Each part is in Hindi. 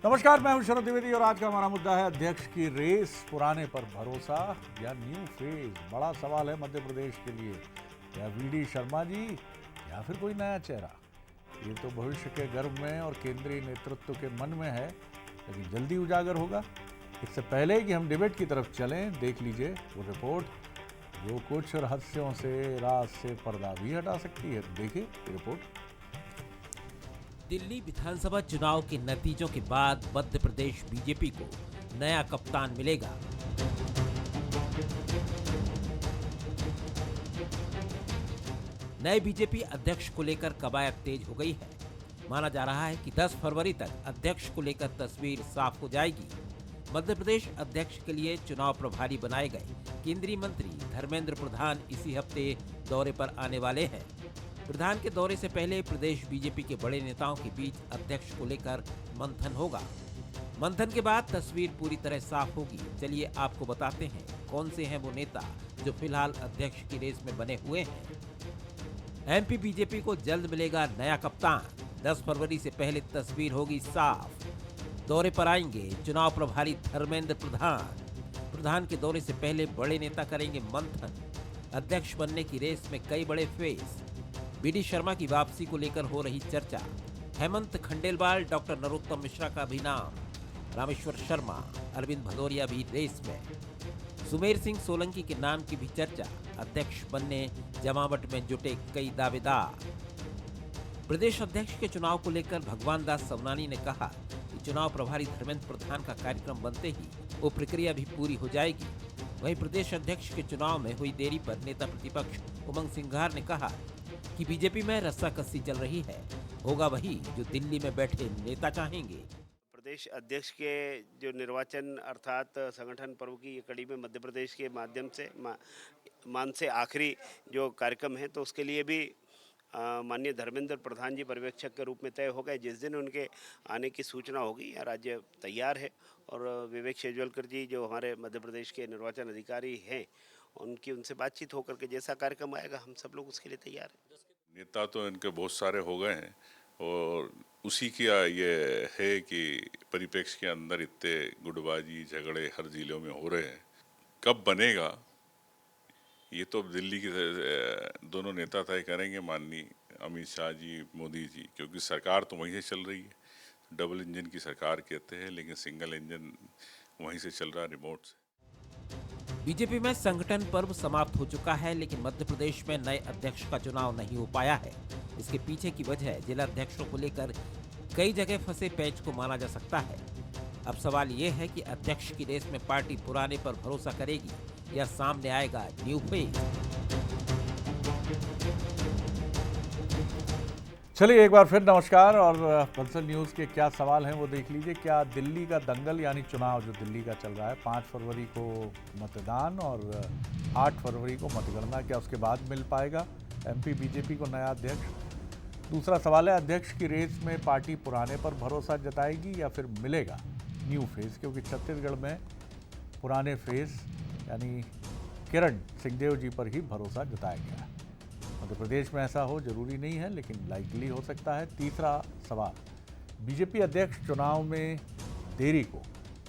नमस्कार, मैं हूं शरद द्विवेदी और आज का हमारा मुद्दा है अध्यक्ष की रेस, पुराने पर भरोसा या न्यू फेज। बड़ा सवाल है मध्य प्रदेश के लिए, या वीडी शर्मा जी या फिर कोई नया चेहरा। ये तो भविष्य के गर्भ में और केंद्रीय नेतृत्व के मन में है, लेकिन जल्दी उजागर होगा। इससे पहले कि हम डिबेट की तरफ चलें, देख लीजिए वो रिपोर्ट जो कुछ रहस्यों से राज से पर्दा भी हटा सकती है। देखिए ये रिपोर्ट। दिल्ली विधानसभा चुनाव के नतीजों के बाद मध्य प्रदेश बीजेपी को नया कप्तान मिलेगा। नए बीजेपी अध्यक्ष को लेकर कवायद तेज हो गई है। माना जा रहा है कि 10 फरवरी तक अध्यक्ष को लेकर तस्वीर साफ हो जाएगी। मध्य प्रदेश अध्यक्ष के लिए चुनाव प्रभारी बनाए गए केंद्रीय मंत्री धर्मेंद्र प्रधान इसी हफ्ते दौरे पर आने वाले हैं। प्रधान के दौरे से पहले प्रदेश बीजेपी के बड़े नेताओं के बीच अध्यक्ष को लेकर मंथन होगा। मंथन के बाद तस्वीर पूरी तरह साफ होगी। चलिए आपको बताते हैं कौन से हैं वो नेता जो फिलहाल अध्यक्ष की रेस में बने हुए हैं। एमपी बीजेपी को जल्द मिलेगा नया कप्तान। 10 फरवरी से पहले तस्वीर होगी साफ। दौरे पर आएंगे चुनाव प्रभारी धर्मेंद्र प्रधान। प्रधान के दौरे से पहले बड़े नेता करेंगे मंथन। अध्यक्ष बनने की रेस में कई बड़े फेस। वीडी शर्मा की वापसी को लेकर हो रही चर्चा। हेमंत खंडेलवाल, डॉक्टर नरोत्तम मिश्रा का भी नाम। रामेश्वर शर्मा, अरविंद भदौरिया भी रेस में। सुमेर सिंह सोलंकी के नाम की भी चर्चा। अध्यक्ष बनने जमावट में जुटे कई दावेदार। प्रदेश अध्यक्ष के चुनाव को लेकर भगवान दास सवनानी ने कहा कि चुनाव प्रभारी धर्मेंद्र प्रधान का कार्यक्रम बनते ही वो प्रक्रिया भी पूरी हो जाएगी। वहीं प्रदेश अध्यक्ष के चुनाव में हुई देरी पर नेता प्रतिपक्ष उमंग सिंघार ने कहा कि बीजेपी में रस्साकसी चल रही है। होगा वही जो दिल्ली में बैठे नेता चाहेंगे। प्रदेश अध्यक्ष के जो निर्वाचन अर्थात संगठन पर्व की ये कड़ी में मध्य प्रदेश के माध्यम से मान से आखिरी जो कार्यक्रम है, तो उसके लिए भी माननीय धर्मेंद्र प्रधान जी पर्यवेक्षक के रूप में तय हो गए। जिस दिन उनके आने की सूचना होगी, राज्य तैयार है और विवेक शेजवलकर जी जो हमारे मध्य प्रदेश के निर्वाचन अधिकारी हैं, उनसे बातचीत होकर के जैसा कार्यक्रम आएगा हम सब लोग उसके लिए तैयार हैं। नेता तो इनके बहुत सारे हो गए हैं और उसी की ये है कि परिप्रेक्ष्य के अंदर इतने गुटबाजी झगड़े हर जिलों में हो रहे हैं। कब बनेगा ये तो दिल्ली के दोनों नेता तय करेंगे, माननीय अमित शाह जी, मोदी जी, क्योंकि सरकार तो वहीं से चल रही है। डबल इंजन की सरकार कहते हैं, लेकिन सिंगल इंजन वहीं से चल रहा है, रिमोट से। बीजेपी में संगठन पर्व समाप्त हो चुका है, लेकिन मध्य प्रदेश में नए अध्यक्ष का चुनाव नहीं हो पाया है। इसके पीछे की वजह जिला अध्यक्षों को लेकर कई जगह फंसे पेंच को माना जा सकता है। अब सवाल ये है कि अध्यक्ष की रेस में पार्टी पुराने पर भरोसा करेगी या सामने आएगा न्यू फेज। चलिए एक बार फिर नमस्कार, और बंसल न्यूज़ के क्या सवाल हैं वो देख लीजिए। क्या दिल्ली का दंगल यानी चुनाव जो दिल्ली का चल रहा है, 5 फरवरी को मतदान और 8 फरवरी को मतगणना, क्या उसके बाद मिल पाएगा एमपी बीजेपी को नया अध्यक्ष? दूसरा सवाल है, अध्यक्ष की रेस में पार्टी पुराने पर भरोसा जताएगी या फिर मिलेगा न्यू फेस, क्योंकि छत्तीसगढ़ में पुराने फेस यानी किरण सिंहदेव जी पर ही भरोसा जताया गया है। मध्य प्रदेश में ऐसा हो जरूरी नहीं है, लेकिन लाइकली हो सकता है। तीसरा सवाल, बीजेपी अध्यक्ष चुनाव में देरी को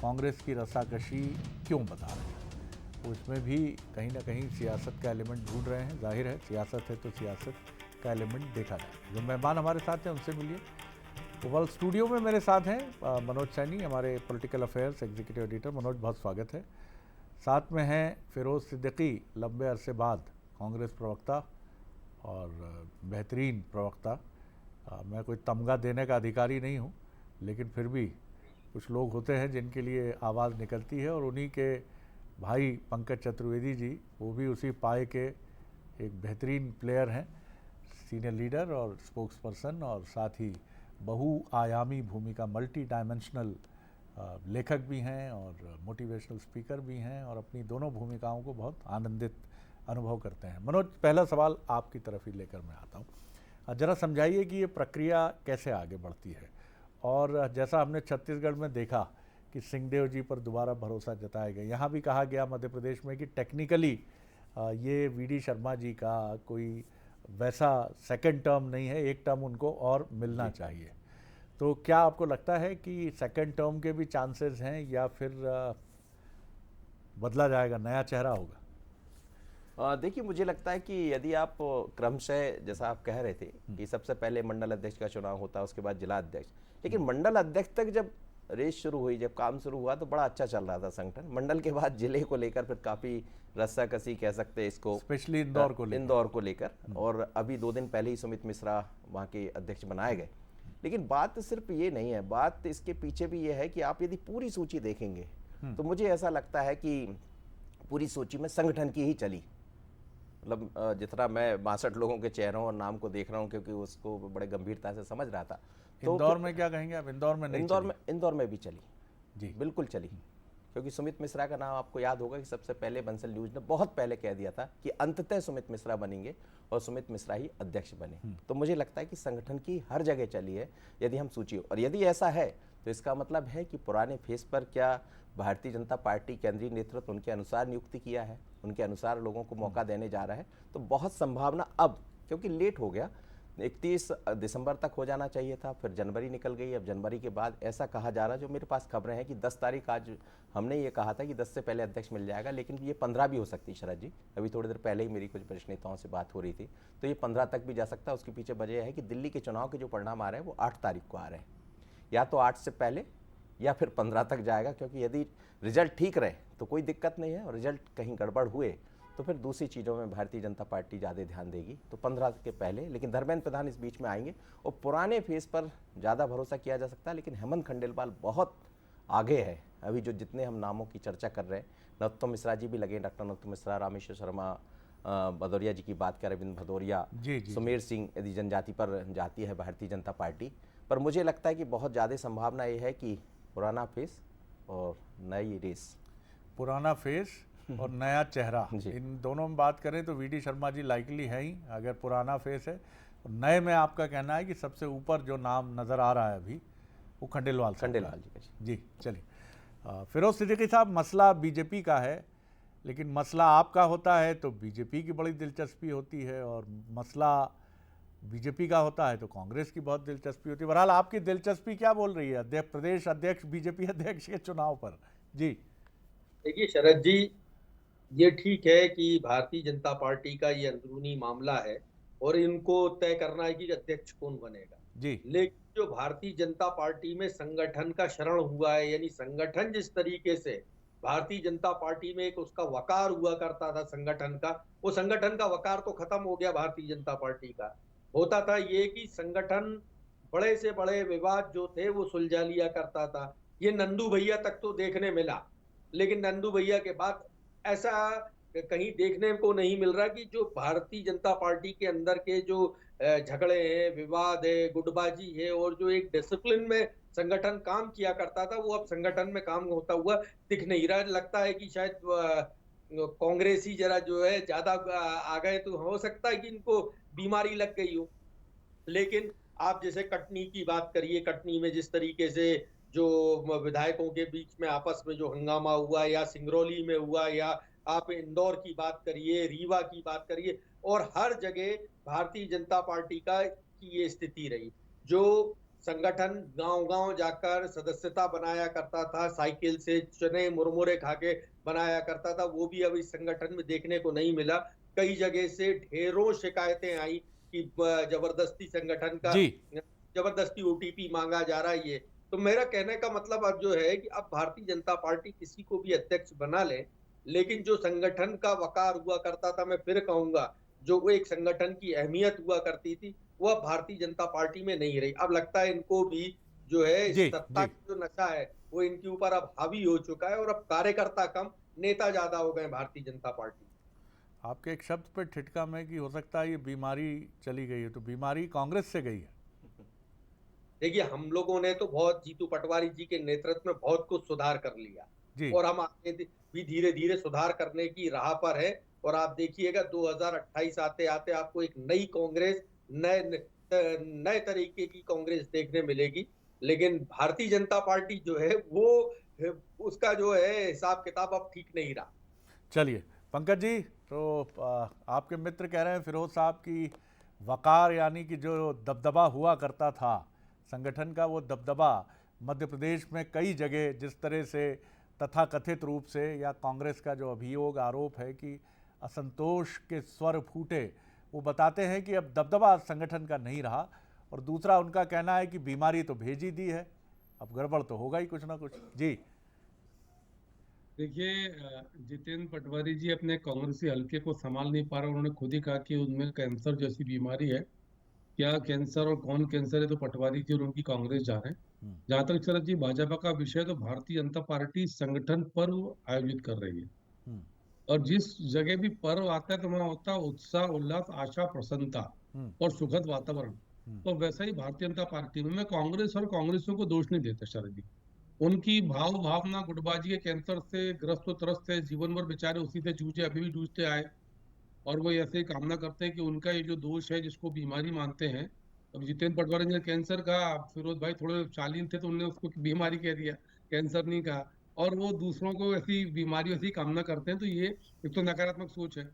कांग्रेस की रस्साकशी क्यों बता रहे हैं? तो इसमें भी कहीं ना कहीं सियासत का एलिमेंट ढूंढ रहे हैं। जाहिर है सियासत है तो सियासत का एलिमेंट देखा जाए। जो मेहमान हमारे साथ हैं उनसे मिलिए। तो स्टूडियो में मेरे साथ हैं मनोज सैनी, हमारे political affairs executive editor. Manoj, बहुत स्वागत है। साथ में हैं फिरोज़ सिद्दीकी, लंबे अरसे बाद कांग्रेस प्रवक्ता और बेहतरीन प्रवक्ता। मैं कोई तमगा देने का अधिकारी नहीं हूं, लेकिन फिर भी कुछ लोग होते हैं जिनके लिए आवाज़ निकलती है, और उन्हीं के भाई पंकज चतुर्वेदी जी, वो भी उसी पाए के एक बेहतरीन प्लेयर हैं, सीनियर लीडर और स्पोक्स पर्सन, और साथ ही बहुआयामी भूमिका, मल्टी डायमेंशनल लेखक भी हैं और मोटिवेशनल स्पीकर भी हैं, और अपनी दोनों भूमिकाओं को बहुत आनंदित अनुभव करते हैं। मनोज, पहला सवाल आपकी तरफ ही लेकर मैं आता हूँ। ज़रा समझाइए कि ये प्रक्रिया कैसे आगे बढ़ती है, और जैसा हमने छत्तीसगढ़ में देखा कि सिंहदेव जी पर दोबारा भरोसा जताया गया, यहाँ भी कहा गया मध्य प्रदेश में कि टेक्निकली ये वीडी शर्मा जी का कोई वैसा सेकंड टर्म नहीं है, एक टर्म उनको और मिलना चाहिए। तो क्या आपको लगता है कि सेकंड टर्म के भी चांसेस हैं या फिर बदला जाएगा, नया चेहरा होगा? देखिए, मुझे लगता है कि यदि आप क्रमशः जैसा आप कह रहे थे कि सबसे पहले मंडल अध्यक्ष का चुनाव होता है, उसके बाद जिला अध्यक्ष, लेकिन मंडल अध्यक्ष तक जब रेस शुरू हुई, जब काम शुरू हुआ तो बड़ा अच्छा चल रहा था संगठन। मंडल के बाद जिले को लेकर फिर काफ़ी रस्साकसी कह सकते हैं इसको, स्पेशली इंदौर को लेकर। और अभी 2 दिन पहले ही सुमित मिश्रा वहाँ के अध्यक्ष बनाए गए। लेकिन बात सिर्फ ये नहीं है, बात इसके पीछे भी ये है कि आप यदि पूरी सूची देखेंगे तो मुझे ऐसा लगता है कि पूरी सूची में संगठन की ही चली। मतलब जितना मैं 62 लोगों के चेहरों और नाम को देख रहा हूँ, क्योंकि उसको बड़े गंभीरता से समझ रहा था। तो इंदौर में क्या कहेंगे आप? इंदौर में नहीं इंदौर में भी चली जी, बिल्कुल चली। क्योंकि सुमित मिश्रा का नाम आपको याद होगा कि सबसे पहले बंसल न्यूज ने बहुत पहले कह दिया था कि अंततः सुमित मिश्रा बनेंगे और सुमित मिश्रा ही अध्यक्ष बने। तो मुझे लगता है कि संगठन की हर जगह चली है यदि हम सूची, और यदि ऐसा है तो इसका मतलब है कि पुराने फेस पर क्या भारतीय जनता पार्टी केंद्रीय नेतृत्व उनके अनुसार नियुक्ति किया है, उनके अनुसार लोगों को मौका देने जा रहा है। तो बहुत संभावना अब, क्योंकि लेट हो गया, 31 दिसंबर तक हो जाना चाहिए था, फिर जनवरी निकल गई। अब जनवरी के बाद ऐसा कहा जा रहा है, जो मेरे पास खबरें हैं कि 10 तारीख, आज हमने ये कहा था कि 10 से पहले अध्यक्ष मिल जाएगा, लेकिन ये 15 भी हो सकती है शरद जी। अभी थोड़ी देर पहले ही मेरी कुछ वरिष्ठ नेताओं से बात हो रही थी, तो ये 15 तक भी जा सकता है। उसके पीछे वजह है कि दिल्ली के चुनाव के जो परिणाम आ रहे हैं वो 8 तारीख को आ रहे हैं, या तो 8 से पहले या फिर 15 तक जाएगा। क्योंकि यदि रिजल्ट ठीक रहे तो कोई दिक्कत नहीं है, और रिजल्ट कहीं गड़बड़ हुए तो फिर दूसरी चीज़ों में भारतीय जनता पार्टी ज़्यादा ध्यान देगी। तो 15 के पहले, लेकिन धर्मेंद्र प्रधान इस बीच में आएंगे, और पुराने फेस पर ज़्यादा भरोसा किया जा सकता है। लेकिन हेमंत खंडेलवाल बहुत आगे है। अभी जो जितने हम नामों की चर्चा कर रहे हैं, नरोत्तम मिश्रा जी भी लगे, डॉक्टर नरोत्तम मिश्रा, रामेश्वर शर्मा, भदौरिया जी की बात करें, अरविंद भदौरिया, सुमेर सिंह, यदि जनजाति पर जाती है भारतीय जनता पार्टी। पर मुझे लगता है कि बहुत ज़्यादा संभावना ये है कि पुराना फेस और नई रेस, पुराना फेस और नया चेहरा, इन दोनों में बात करें तो वीडी शर्मा जी लाइकली है ही, अगर पुराना फेस है। और नए में आपका कहना है कि सबसे ऊपर जो नाम नज़र आ रहा है अभी वो खंडेलवाल जी का जी। चलिए फिरोज सिद्दीकी साहब, मसला बीजेपी का है, लेकिन मसला आपका होता है तो बीजेपी की बड़ी दिलचस्पी होती है, और मसला बीजेपी का होता है तो कांग्रेस की बहुत दिलचस्पी होती है। बहरहाल आपकी दिलचस्पी क्या बोल रही है प्रदेश अध्यक्ष, बीजेपी अध्यक्ष के चुनाव पर? जी देखिए शरद जी, ये ठीक है कि भारतीय जनता पार्टी का ये अंदरूनी मामला है और इनको तय करना है कि अध्यक्ष कौन बनेगा जी। लेकिन जो भारतीय जनता पार्टी में संगठन का शरण हुआ है, यानी संगठन जिस तरीके से भारतीय जनता पार्टी में एक उसका वकार हुआ करता था संगठन का, वो संगठन का वकार तो खत्म हो गया भारतीय जनता पार्टी का। होता था ये कि संगठन बड़े से बड़े विवाद जो थे वो सुलझा लिया करता था। ये नंदू भैया तक तो देखने मिला, लेकिन नंदू भैया के बाद ऐसा कहीं देखने को नहीं मिल रहा कि जो भारतीय जनता पार्टी के अंदर के जो झगड़े हैं, विवाद है, गुटबाजी है, और जो एक डिसिप्लिन में संगठन काम किया करता था, वो अब संगठन में काम होता हुआ दिख नहीं रहा। लगता है कि शायद कांग्रेसी जरा जो है ज्यादा आ गए, तो हो सकता है कि इनको बीमारी लग गई हो। लेकिन आप जैसे कटनी की बात करिए, कटनी में जिस तरीके से जो विधायकों के बीच में आपस में जो हंगामा हुआ, या सिंगरौली में हुआ, या आप इंदौर की बात करिए, रीवा की बात करिए, और हर जगह भारतीय जनता पार्टी की ये स्थिति रही। जो संगठन गांव-गांव जाकर सदस्यता बनाया करता था, साइकिल से चने मुरमुरे खाके बनाया करता था, वो भी अब इस संगठन में देखने को नहीं मिला। कई जगह से ढेरों शिकायतें आई कि जबरदस्ती संगठन का जबरदस्ती ओटीपी मांगा जा रहा है। ये तो मेरा कहने का मतलब अब जो है कि अब भारतीय जनता पार्टी किसी को भी अध्यक्ष बना ले, लेकिन जो संगठन का वकार हुआ करता था, मैं फिर कहूंगा, जो वो एक संगठन की अहमियत हुआ करती थी, वो अब भारतीय जनता पार्टी में नहीं रही। अब लगता है इनको भी जो है सत्ता का जो नशा है वो इनके ऊपर अब हावी हो चुका है, और अब कार्यकर्ता कम नेता ज्यादा हो गए भारतीय जनता पार्टी। आपके एक शब्द पर ठिठका में कि हो सकता है ये बीमारी चली गई है, तो बीमारी कांग्रेस से गई है? देखिए, हम लोगों ने तो बहुत, जीतू पटवारी जी के नेतृत्व में बहुत कुछ सुधार कर लिया, और हम आगे भी धीरे धीरे सुधार करने की राह पर है। और आप देखिएगा 2028 आते आते आपको एक नई कांग्रेस, नए तरीके की कांग्रेस देखने मिलेगी। लेकिन भारतीय जनता पार्टी जो है वो उसका जो है हिसाब किताब अब ठीक नहीं रहा। चलिए पंकज जी, तो आपके मित्र कह रहे हैं फिरोज साहब की वकार, यानी कि जो दबदबा हुआ करता था संगठन का वो दबदबा मध्य प्रदेश में कई जगह जिस तरह से तथाकथित रूप से, या कांग्रेस का जो अभियोग आरोप है कि असंतोष के स्वर फूटे, वो बताते हैं कि अब दबदबा संगठन का नहीं रहा। और दूसरा उनका कहना है कि बीमारी तो भेज ही दी है, अब गड़बड़ तो होगा ही कुछ ना कुछ। जी देखिए, जितेंद्र पटवारी जी अपने कांग्रेसी हलके को संभाल नहीं पा रहे। उन्होंने खुद ही कहा कि उनमें कैंसर जैसी बीमारी है। क्या कैंसर और कौन कैंसर है तो पटवारी जी और उनकी कांग्रेस जा रहे हैं। जहां तक शरद जी भाजपा का विषय, तो भारतीय जनता पार्टी संगठन पर्व आयोजित कर रही है। और जिस जगह भी पर्व आता है तो वहां होता है उत्साह, उल्लास, आशा, प्रसन्नता और सुखद वातावरण। तो वैसा ही भारतीय जनता पार्टी में मैं कांग्रेस और कांग्रेसियों को दोष नहीं देता शरद जी। उनकी भाव भावना गुटबाजी के कैंसर से ग्रस्त व त्रस्त है, जीवन भर बेचारे उसी से जूझे, अभी भी जूझते आए। और वो ऐसे ही कामना करते हैं कि उनका ये जो दोष है, जिसको बीमारी मानते हैं, अब जितेंद्र पटवारी ने कैंसर कहा, फिरोज भाई थोड़े शालीन थे तो उन्होंने उसको बीमारी कह दिया, कैंसर नहीं कहा। और वो दूसरों को ऐसी बीमारी ऐसी कामना करते हैं, तो ये एक तो नकारात्मक सोच है।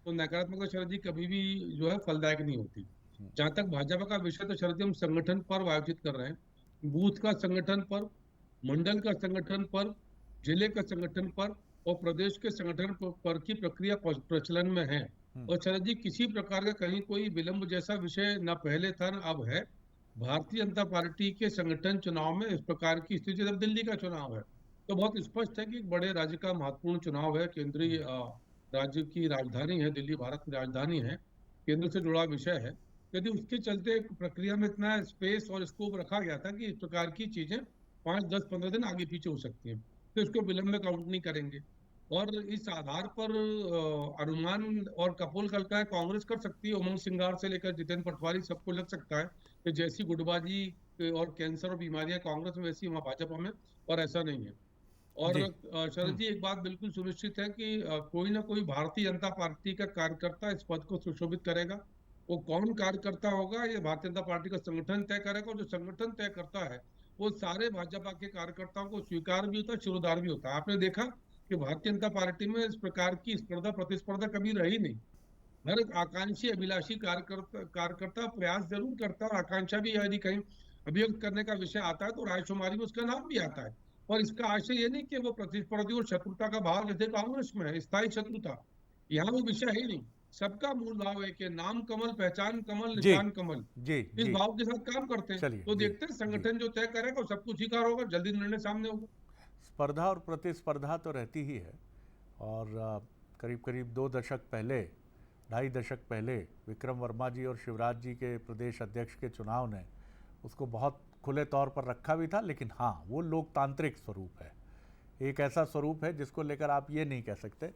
तो नकारात्मक शरद जी कभी भी जो है फलदायक नहीं होती। जहां तक भाजपा का विषय, तो शरद जी हम संगठन पर्व आयोजित कर रहे हैं। बूथ का संगठन पर्व, मंडल का संगठन पर्व, जिले का संगठन पर्व और प्रदेश के संगठन पर्व की प्रक्रिया प्रचलन में है। और शरद जी किसी प्रकार का कहीं कोई विलंब जैसा विषय न पहले था न अब है। भारतीय जनता पार्टी के संगठन चुनाव में इस प्रकार की स्थिति, जब दिल्ली का चुनाव है तो बहुत स्पष्ट है कि एक बड़े राज्य का महत्वपूर्ण चुनाव है। केंद्रीय राज्य की राजधानी है दिल्ली, भारत की राजधानी है, केंद्र से जुड़ा विषय है। यदि उसके चलते प्रक्रिया में इतना स्पेस और स्कोप रखा गया था कि इस प्रकार की चीजें 5, 10, 15 दिन आगे पीछे हो सकती हैं, तो इसको विलंब में काउंट नहीं करेंगे। और इस आधार पर अनुमान और कपोल कल्पना कांग्रेस कर सकती है। उमंग सिंगार से लेकर जितेंद्र पटवारी सबको लग सकता है कि जैसी गुटबाजी और कैंसर और बीमारियां कांग्रेस में, वैसी वहां भाजपा में, और ऐसा नहीं है। और शरद जी एक बात बिल्कुल सुनिश्चित है कि कोई ना कोई भारतीय जनता पार्टी का कार्यकर्ता इस पद को सुशोभित करेगा। वो कौन कार्यकर्ता होगा ये भारतीय जनता पार्टी का संगठन तय करेगा। और जो संगठन तय करता है वो सारे भाजपा के कार्यकर्ताओं को स्वीकार भी होता है, शिरोधार भी होता है। आपने देखा कि भारतीय जनता पार्टी में इस प्रकार की स्पर्धा प्रतिस्पर्धा कभी रही नहीं। हर आकांक्षी अभिलाषी कार्यकर्ता प्रयास जरूर करता है, और आकांक्षा भी यदि कहीं अभियुक्त करने का विषय आता है तो रायशुमारी में उसका नाम भी आता है। और इसका आशय ये नहीं कि वो प्रतिस्पर्धी और शत्रुता का भाव जैसे कांग्रेस में है, स्थायी शत्रुता, यहाँ वो विषय है ही नहीं। सबका मूल भाव है कि नाम कमल, पहचान कमल, निशान कमल, इस भाव के साथ काम करते हैं। तो देखते हैं संगठन जो तय करेगा वो सब कुछ स्वीकार होगा, जल्दी निर्णय सामने होगा। स्पर्धा और प्रतिस्पर्धा तो रहती ही है। और करीब करीब 2 दशक पहले, 2.5 दशक पहले विक्रम वर्मा जी और शिवराज जी के प्रदेश अध्यक्ष के चुनाव ने उसको बहुत खुले तौर पर रखा भी था। लेकिन हाँ, वो लोकतांत्रिक स्वरूप है, एक ऐसा स्वरूप है जिसको लेकर आप ये नहीं कह सकते।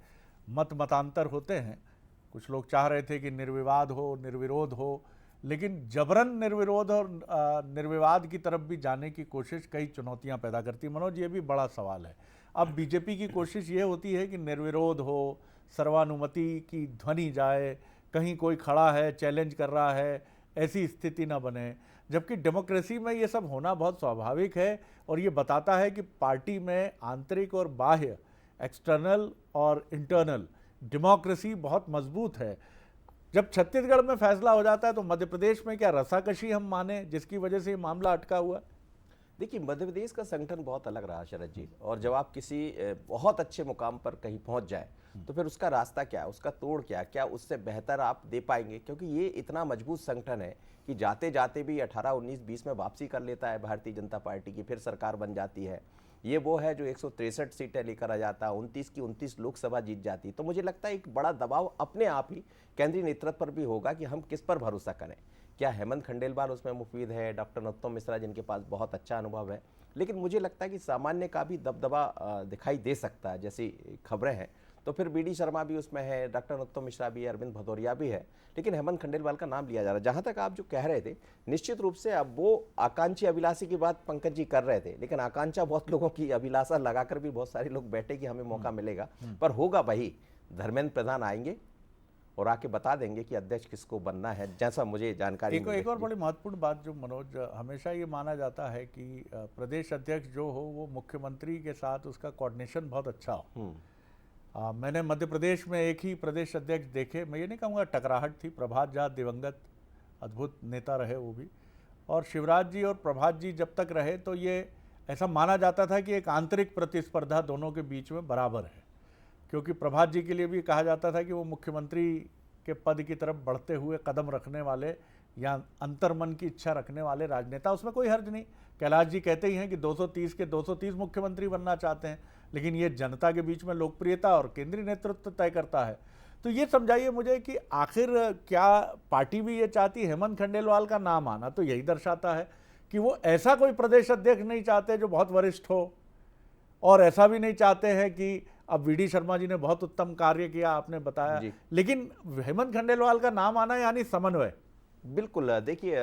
मतांतर होते हैं, कुछ लोग चाह रहे थे कि निर्विवाद हो, निर्विरोध हो, लेकिन जबरन निर्विरोध और निर्विवाद की तरफ भी जाने की कोशिश कई चुनौतियां पैदा करती। मनोज, ये भी बड़ा सवाल है। अब बीजेपी की कोशिश ये होती है कि निर्विरोध हो, सर्वानुमति की ध्वनि जाए, कहीं कोई खड़ा है चैलेंज कर रहा है, ऐसी स्थिति ना बने। जबकि डेमोक्रेसी में ये सब होना बहुत स्वाभाविक है। और ये बताता है कि पार्टी में आंतरिक और बाह्य, एक्सटर्नल और इंटरनल डेमोक्रेसी बहुत मजबूत है। जब छत्तीसगढ़ में फैसला हो जाता है तो मध्य प्रदेश में क्या रसाकशी हम माने जिसकी वजह से ये मामला अटका हुआ? देखिए, मध्य प्रदेश का संगठन बहुत अलग रहा शरद जी। और जब आप किसी बहुत अच्छे मुकाम पर कहीं पहुंच जाए तो फिर उसका रास्ता क्या है, उसका तोड़ क्या, क्या उससे बेहतर आप दे पाएंगे? क्योंकि ये इतना मजबूत संगठन है कि जाते जाते भी 18, 19, 20 में वापसी कर लेता है भारतीय जनता पार्टी की, फिर सरकार बन जाती है। ये वो है जो 163 सीटें लेकर आ जाता, 29 की 29 लोकसभा जीत जाती। तो मुझे लगता है एक बड़ा दबाव अपने आप ही केंद्रीय नेतृत्व पर भी होगा कि हम किस पर भरोसा करें। क्या हेमंत खंडेलवाल उसमें मुफीद है, डॉक्टर नरोत्तम मिश्रा जिनके पास बहुत अच्छा अनुभव है। लेकिन मुझे लगता है कि सामान्य का भी दबदबा दिखाई दे सकता है, जैसी खबरें हैं। तो फिर बीडी शर्मा भी उसमें है, डॉक्टर नरोत्तम मिश्रा भी है, अरविंद भदौरिया भी है, लेकिन हेमंत खंडेलवाल का नाम लिया जा रहा है। जहां तक आप जो कह रहे थे, निश्चित रूप से अब वो आकांक्षी अभिलाषी की बात पंकज जी कर रहे थे, लेकिन आकांक्षा बहुत लोगों की, अभिलाषा लगाकर भी बहुत सारे लोग बैठे कि हमें मौका मिलेगा। पर होगा वही, धर्मेंद्र प्रधान आएंगे और आके बता देंगे कि अध्यक्ष किसको बनना है, जैसा मुझे जानकारी। एक और बड़ी महत्वपूर्ण बात जो मनोज, हमेशा ये माना जाता है कि प्रदेश अध्यक्ष जो हो वो मुख्यमंत्री के साथ उसका कोऑर्डिनेशन बहुत अच्छा हो। मैंने मध्य प्रदेश में एक ही प्रदेश अध्यक्ष देखे, मैं ये नहीं कहूँगा टकराहट थी, प्रभात झा दिवंगत अद्भुत नेता रहे वो भी, और शिवराज जी और प्रभात जी जब तक रहे तो ये ऐसा माना जाता था कि एक आंतरिक प्रतिस्पर्धा दोनों के बीच में बराबर है, क्योंकि प्रभात जी के लिए भी कहा जाता था कि वो मुख्यमंत्री के पद की तरफ बढ़ते हुए कदम रखने वाले या अंतर्मन की इच्छा रखने वाले राजनेता, उसमें कोई हर्ज नहीं। कैलाश जी कहते ही हैं कि 230 के 230 मुख्यमंत्री बनना चाहते हैं, लेकिन ये जनता के बीच में लोकप्रियता और केंद्रीय नेतृत्व तय करता है। तो ये समझाइए मुझे कि आखिर क्या पार्टी भी ये चाहती है? हेमंत खंडेलवाल का नाम आना तो यही दर्शाता है कि वो ऐसा कोई प्रदेश अध्यक्ष नहीं चाहते जो बहुत वरिष्ठ हो, और ऐसा भी नहीं चाहते हैं कि अब वीडी शर्मा जी ने बहुत उत्तम कार्य किया, आपने बताया, लेकिन हेमंत खंडेलवाल का नाम आना यानी समन्वय। बिल्कुल, देखिए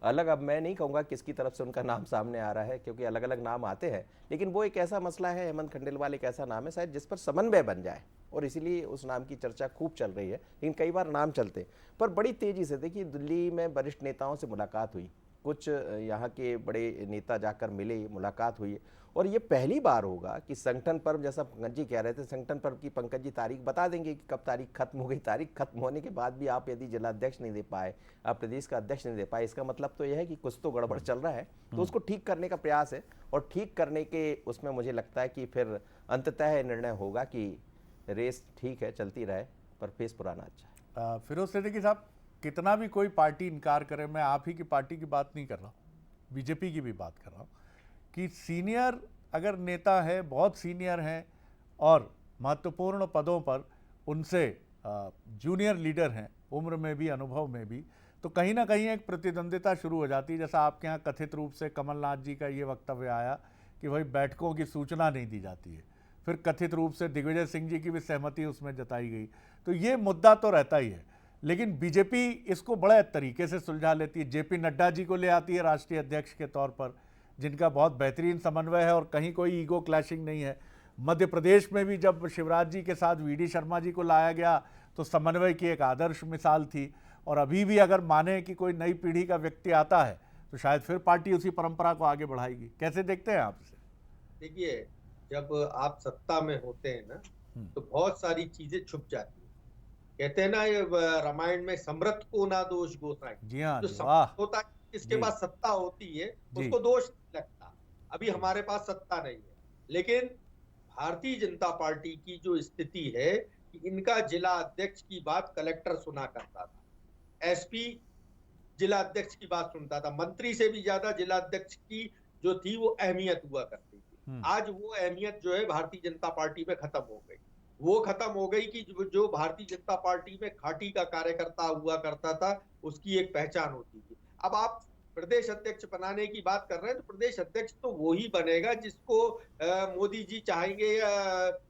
अलग, अब मैं नहीं कहूँगा किसकी तरफ से उनका नाम सामने आ रहा है, क्योंकि अलग अलग नाम आते हैं, लेकिन वो एक ऐसा मसला है, हेमंत खंडेलवाल एक ऐसा नाम है शायद जिस पर समन्वय बन जाए, और इसीलिए उस नाम की चर्चा खूब चल रही है। लेकिन कई बार नाम चलते पर बड़ी तेजी से, देखिए दिल्ली में वरिष्ठ नेताओं से मुलाकात हुई, कुछ यहाँ के बड़े नेता जाकर मिले, मुलाकात हुई, और ये पहली बार होगा कि संगठन पर्व, जैसा पंकज जी कह रहे थे, संगठन पर्व की पंकज जी तारीख बता देंगे कि कब तारीख खत्म हो गई। तारीख खत्म होने के बाद भी आप यदि जिलाध्यक्ष नहीं दे पाए, आप प्रदेश का अध्यक्ष नहीं दे पाए, इसका मतलब तो यह है कि कुछ तो गड़बड़ चल रहा है। तो उसको ठीक करने का प्रयास है, और ठीक करने के उसमें मुझे लगता है कि फिर अंततः निर्णय होगा कि रेस ठीक है, चलती रहे, पर फेस पुराना अच्छा है। फिरोज सिद्दीकी साहब, कितना भी कोई पार्टी इनकार करे, मैं आप ही की पार्टी की बात नहीं कर रहा हूँ, बीजेपी की भी बात कर रहा हूँ, कि सीनियर अगर नेता है, बहुत सीनियर हैं और महत्वपूर्ण पदों पर उनसे जूनियर लीडर हैं, उम्र में भी अनुभव में भी, तो कहीं ना कहीं एक प्रतिद्वंदिता शुरू हो जाती है। जैसा आपके यहाँ कथित रूप से कमलनाथ जी का ये वक्तव्य आया कि भाई बैठकों की सूचना नहीं दी जाती है, फिर कथित रूप से दिग्विजय सिंह जी की भी सहमति उसमें जताई गई, तो ये मुद्दा तो रहता ही है। लेकिन बीजेपी इसको बड़े तरीके से सुलझा लेती है। जेपी नड्डा जी को ले आती है राष्ट्रीय अध्यक्ष के तौर पर, जिनका बहुत बेहतरीन समन्वय है और कहीं कोई ईगो क्लैशिंग नहीं है। मध्य प्रदेश में भी जब शिवराज जी के साथ वीडी शर्मा जी को लाया गया तो समन्वय की एक आदर्श मिसाल थी, और अभी भी अगर माने कि कोई नई पीढ़ी का व्यक्ति आता है तो शायद फिर पार्टी उसी परंपरा को आगे बढ़ाएगी। कैसे देखते हैं आप इसे? देखिए, जब आप सत्ता में होते हैं ना, तो बहुत सारी चीजें छुप जाती है। कहते हैं ना, ये रामायण में समृत को ना दोष गोसाई। जी हाँ, जो समृत होता है, इसके पास सत्ता होती है, उसको दोष नहीं लगता। अभी हमारे पास सत्ता नहीं है, लेकिन भारतीय जनता पार्टी की जो स्थिति है कि इनका जिला अध्यक्ष की बात कलेक्टर सुना करता था, एसपी जिला अध्यक्ष की बात सुनता था, मंत्री से भी ज्यादा जिला अध्यक्ष की जो थी वो अहमियत हुआ करती थी। आज वो अहमियत जो है भारतीय जनता पार्टी में खत्म हो गई। वो खत्म हो गई कि जो भारतीय जनता पार्टी में खाटी का कार्यकर्ता हुआ करता था, उसकी एक पहचान होती थी। अब आप प्रदेश अध्यक्ष बनाने की बात कर रहे हैं, तो प्रदेश अध्यक्ष तो वो ही बनेगा जिसको मोदी जी चाहेंगे या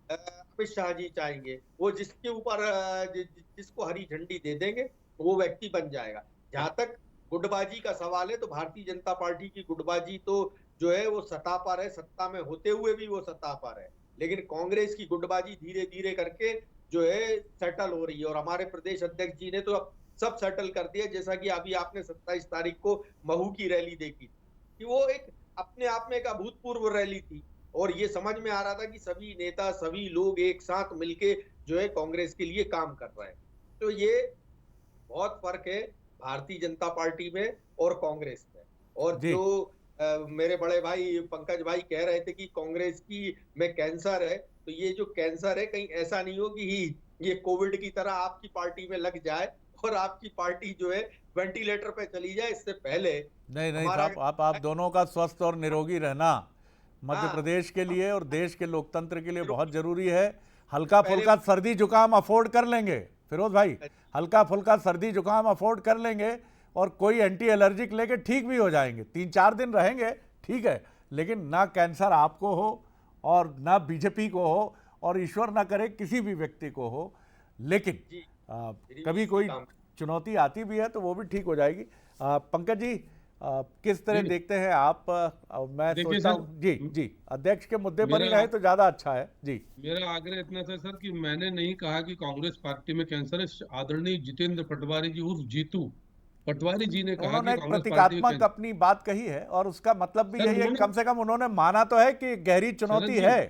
अमित शाह जी चाहेंगे। वो जिसके ऊपर जिसको हरी झंडी दे देंगे वो व्यक्ति बन जाएगा। जहां तक गुटबाजी का सवाल है, तो भारतीय जनता पार्टी की गुटबाजी तो जो है वो सत्ता पर है, सत्ता में होते हुए भी वो सत्ता पर है, लेकिन कांग्रेस की गुटबाजी धीरे धीरे करके जो है सेटल हो रही है। और हमारे प्रदेश अध्यक्ष जी ने तो अब सब सेटल कर दिया। जैसा कि अभी आपने 27 तारीख को महू की रैली देखी कि वो एक अपने आप में एक अभूतपूर्व रैली थी, और ये समझ में आ रहा था कि सभी नेता, सभी लोग एक साथ मिलके जो है कांग्रेस के लिए काम कर रहे हैं। तो ये बहुत फर्क है भारतीय जनता पार्टी में और कांग्रेस में। और जो मेरे बड़े भाई पंकज भाई कह रहे थे कि कांग्रेस की में कैंसर है, तो ये जो कैंसर है कहीं ऐसा नहीं हो कि ये कोविड की तरह आपकी पार्टी में लग जाए और आपकी पार्टी जो है वेंटिलेटर पे चली जाए। इससे पहले नहीं साहब, आप दोनों का स्वस्थ और निरोगी रहना मध्य प्रदेश के लिए और देश के लोकतंत्र के लिए बहुत जरूरी है। हल्का फुल्का सर्दी जुकाम अफोर्ड कर लेंगे फिरोज भाई, हल्का फुल्का सर्दी जुकाम अफोर्ड कर लेंगे और कोई एंटी एलर्जिक लेके ठीक भी हो जाएंगे, 3-4 दिन रहेंगे, ठीक है, लेकिन ना कैंसर आपको हो और ना बीजेपी को हो और ईश्वर ना करे किसी भी व्यक्ति को हो। लेकिन कभी कोई चुनौती आती भी है तो वो भी ठीक हो जाएगी। पंकज जी, किस तरह देखते हैं आप? मैं सोचता हूँ जी अध्यक्ष के मुद्दे पर ही रहे तो ज्यादा अच्छा है। जी, मेरा आग्रह इतना था सर कि मैंने नहीं कहा कि कांग्रेस पार्टी में कैंसर है। आदरणीय जितेंद्र पटवारी जी उर्फ जीतू पटवारी जी ने कहा उन्होंने एक प्रतीकात्मक अपनी बात कही है और उसका मतलब भी यही है, कम से कम उन्होंने माना तो है कि गहरी चुनौती है।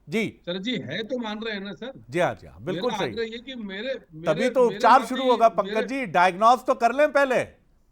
जी सर जी, है तो मान रहे हैं ना सर? जी हाँ, बिल्कुल सही। ये कि मेरे तभी तो उपचार शुरू होगा पंकज जी, डायग्नोज तो कर लें पहले।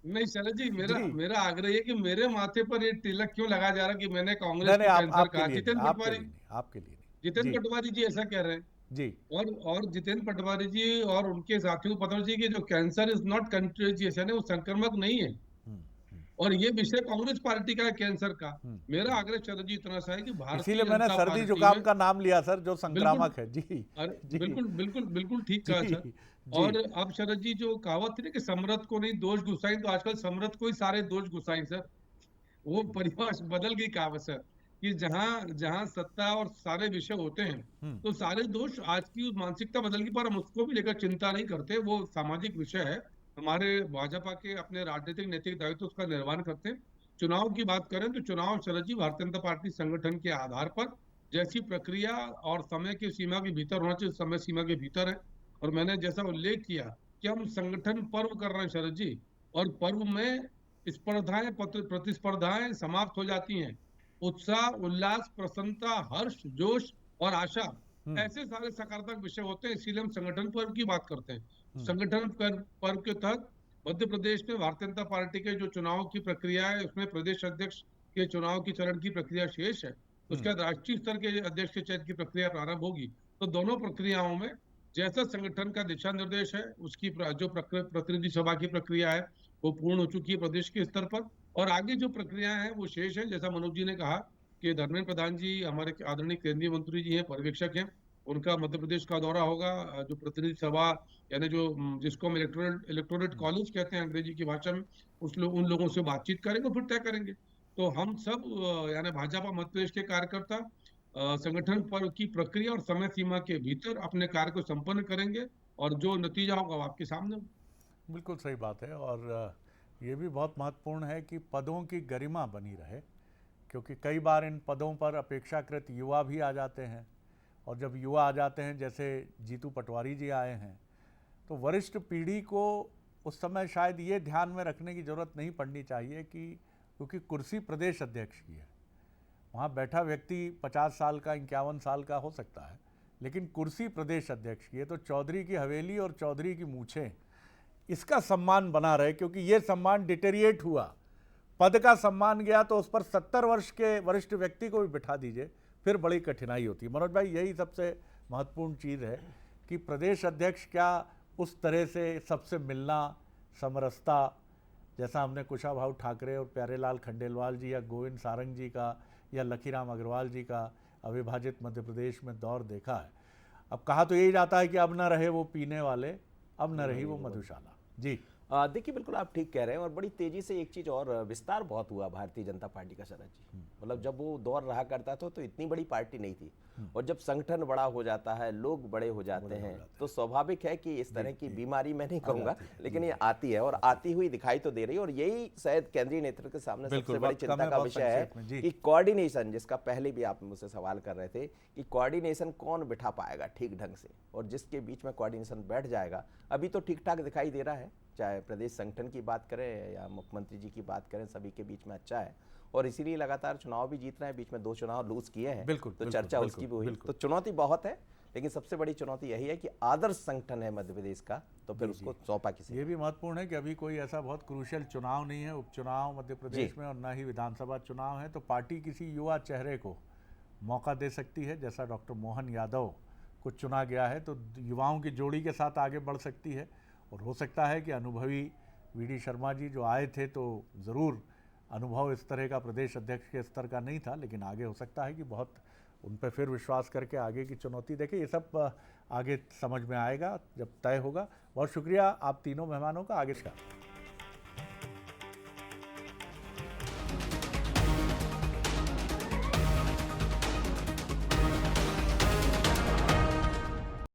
नहीं शरद जी, मेरा जी मेरा आग्रह है कि मेरे माथे पर ये तिलक क्यों लगाया जा रहा है कि मैंने कांग्रेस नहीं नहीं को आप कैंसर आपके कहा। लिए नहीं आपके लिए नहीं आपके लिए नहीं जितेंद्र जी पटवारी जी ऐसा कह रहे हैं। जी और जितेंद्र पटवारी जी और उनके साथियों को पता होना चाहिए कि जो कैंसर इज नॉट कंटेजियस, यानी वो संक्रमक नहीं है। हम्म, हम्म, और ये विषय कांग्रेस पार्टी का है, कैंसर का। हम्म, मेरा आग्रह शरद जी इतना सा है कि इसीलिए भारतीय मैंने जनता सर्दी पार्टी जुकाम में का नाम लिया सर जो बिल्कुल, संक्रामक है जी अरे जी बिल्कुल बिल्कुल बिल्कुल ठीक कहा जी सर। जी और अब शरद जी जो कहावत थी ना कि समरथ को नहीं दोष गुसाई, तो आजकल समरथ को ही सारे दोष गुसाई सर। वो परिभाषा बदल गई कहावत सर, कि जहां जहां सत्ता और सारे विषय होते हैं हम्म तो सारे दोष, आज की मानसिकता बदल गई, पर हम उसको भी लेकर चिंता नहीं करते। वो सामाजिक विषय है। हमारे भाजपा के अपने राजनीतिक नैतिक दायित्व उसका निर्वहन करते हैं। चुनाव की बात करें तो चुनाव शरद जी भारतीय जनता पार्टी संगठन के आधार पर जैसी प्रक्रिया और समय की सीमा के भीतर होना चाहिए, समय सीमा के भीतर है। और मैंने जैसा उल्लेख किया कि हम संगठन पर्व कर रहे हैं शरद जी, और पर्व में स्पर्धाएं प्रतिस्पर्धाएं समाप्त हो जाती हैं। उत्साह, उल्लास, प्रसन्नता, हर्ष, जोश और आशा, हम्म ऐसे सारे सकारात्मक विषय होते हैं। इसीलिए हम संगठन पर्व की बात करते हैं। हम्म संगठन पर्व के तहत मध्य प्रदेश में भारतीय जनता पार्टी के जो चुनाव की प्रक्रिया है, उसमें प्रदेश अध्यक्ष के चुनाव की चरण की प्रक्रिया शेष है। उसके बाद राष्ट्रीय स्तर के अध्यक्ष के चयन की प्रक्रिया प्रारंभ होगी। तो दोनों प्रक्रियाओं में जैसा संगठन का दिशा निर्देश है, उसकी जो प्रतिनिधि सभा की प्रक्रिया है वो पूर्ण हो चुकी है प्रदेश के स्तर पर। और आगे जो प्रक्रियाएं हैं वो शेष है। जैसा मनोज जी ने कहा कि धर्मेंद्र प्रधान जी हमारे आदरणीय केंद्रीय मंत्री जी हैं, पर्यवेक्षक हैं, उनका मध्य प्रदेश का दौरा होगा। जो प्रतिनिधि सभा, यानी जो जिसको हम इलेक्टोरेट कॉलेज कहते हैं अंग्रेजी की भाषा में, उन लोगों से बातचीत करेंगे, फिर तय करेंगे। तो हम सब यानी भाजपा मध्य प्रदेश के कार्यकर्ता संगठन पर्व की प्रक्रिया और समय सीमा के भीतर अपने कार्य को संपन्न करेंगे, और जो नतीजा होगा वो आपके सामने होगा। बिल्कुल सही बात है और ये भी बहुत महत्वपूर्ण है कि पदों की गरिमा बनी रहे क्योंकि कई बार इन पदों पर अपेक्षाकृत युवा भी आ जाते हैं और जब युवा आ जाते हैं जैसे जीतू पटवारी जी आए हैं तो वरिष्ठ पीढ़ी को उस समय शायद ये ध्यान में रखने की ज़रूरत नहीं पड़नी चाहिए कि क्योंकि कुर्सी प्रदेश अध्यक्ष की है, वहाँ बैठा व्यक्ति 50 साल का 51 साल का हो सकता है लेकिन कुर्सी प्रदेश अध्यक्ष की है, तो चौधरी की हवेली और चौधरी की मूछें इसका सम्मान बना रहे क्योंकि ये सम्मान डिटेरिएट हुआ, पद का सम्मान गया तो उस पर 70 वर्ष के वरिष्ठ व्यक्ति को भी बिठा दीजिए, फिर बड़ी कठिनाई होती है। मनोज भाई यही सबसे महत्वपूर्ण चीज़ है कि प्रदेश अध्यक्ष क्या उस तरह से सबसे मिलना, समरसता, जैसा हमने कुशाभाऊ ठाकरे और प्यारेलाल खंडेलवाल जी या गोविंद सारंग जी का या लखीराम अग्रवाल जी का अविभाजित मध्य प्रदेश में दौर देखा है। अब कहा तो यही जाता है कि अब न रहे वो पीने वाले, अब न रही वो मधुशाला। जी देखिए बिल्कुल आप ठीक कह रहे हैं। और बड़ी तेजी से एक चीज और विस्तार बहुत हुआ भारतीय जनता पार्टी का शरद जी। मतलब जब वो दौर रहा करता था तो इतनी बड़ी पार्टी नहीं थी, और जब संगठन बड़ा हो जाता है, लोग बड़े हो जाते हैं, तो स्वाभाविक है कि इस तरह की बीमारी मैं नहीं कहूंगा लेकिन ये आती है और आती हुई दिखाई तो दे रही है। और यही शायद केंद्रीय नेतृत्व के सामने सबसे बड़ी चिंता का विषय है कि कोऑर्डिनेशन, जिसका पहले भी आप मुझसे सवाल कर रहे थे कि कोऑर्डिनेशन कौन बिठा पाएगा ठीक ढंग से, और जिसके बीच में कोऑर्डिनेशन बैठ जाएगा। अभी तो ठीक ठाक दिखाई दे रहा है, चाहे प्रदेश संगठन की बात करें या मुख्यमंत्री जी की बात करें, सभी के बीच में अच्छा है और इसीलिए लगातार चुनाव भी जीत रहे हैं। बीच में 2 चुनाव लूज किए हैं, तो चर्चा उसकी भी हुई। तो चुनौती बहुत है, लेकिन सबसे बड़ी चुनौती यही है कि आदर्श संगठन है मध्य प्रदेश का, तो फिर उसको सौंपा किसी। ये भी महत्वपूर्ण है कि अभी कोई ऐसा बहुत क्रूशियल चुनाव नहीं है, उपचुनाव मध्य प्रदेश में, और न ही विधानसभा चुनाव है, तो पार्टी किसी युवा चेहरे को मौका दे सकती है। जैसा डॉक्टर मोहन यादव को चुना गया है तो युवाओं की जोड़ी के साथ आगे बढ़ सकती है। और हो सकता है कि अनुभवी वीडी शर्मा जी जो आए थे तो ज़रूर अनुभव इस तरह का प्रदेश अध्यक्ष के स्तर का नहीं था, लेकिन आगे हो सकता है कि बहुत उन पर फिर विश्वास करके आगे की चुनौती देखें। ये सब आगे समझ में आएगा जब तय होगा। बहुत शुक्रिया आप तीनों मेहमानों का। आगे का